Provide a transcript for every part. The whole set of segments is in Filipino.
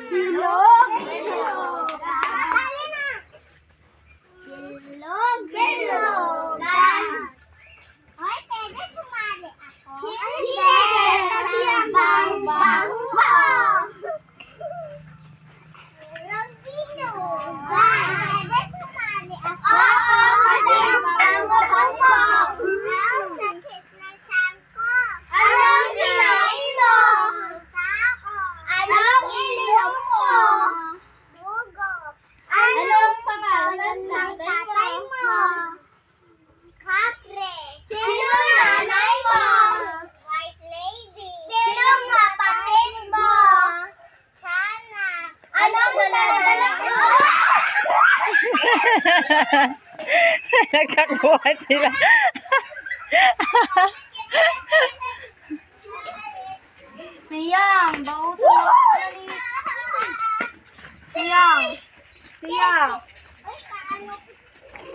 Bilog, bilogan. Bilog, bilogan. Hoy, pwede sumali ako? Hindi! Kasi ang bang-bang mo! Bilog, bilogan. Pwede sumali ako? Oo, kasi ang bang-bang mo! Ang sakit ng tiyan ko. Anong kinain mo? Tao. Anong ininom mo? Dugo. Anong pangalan ng tatay mo? Kapre. Sino nanay mo? White lady. Sinong kapatid mo? Chana. Anong dala mo? Nagkakuha sila. Siyang, bauto mo dali. Siyang. Siyang.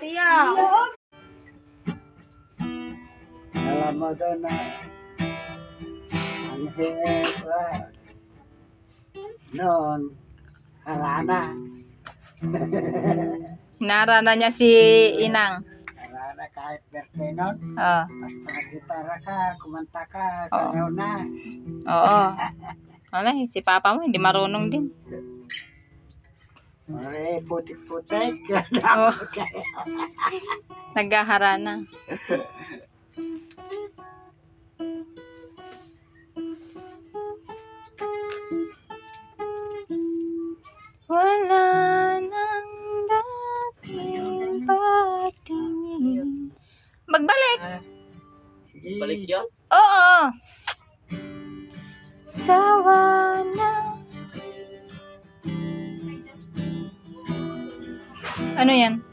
Siyang. Alam mo doon na ang hirap noon, harana. Narana niya si Inang. Harana kahit birthday noon. Oh. Basta nagitara ka, kumanta ka, sayaw na. Oo. Wala, si Papa mo hindi marunong din. Mare, putik-putik. Oh. Naghaharana. Wala nang dating patingin. Magbalik. Sige. Balik yun? Oo. Sawa na. Ano yan?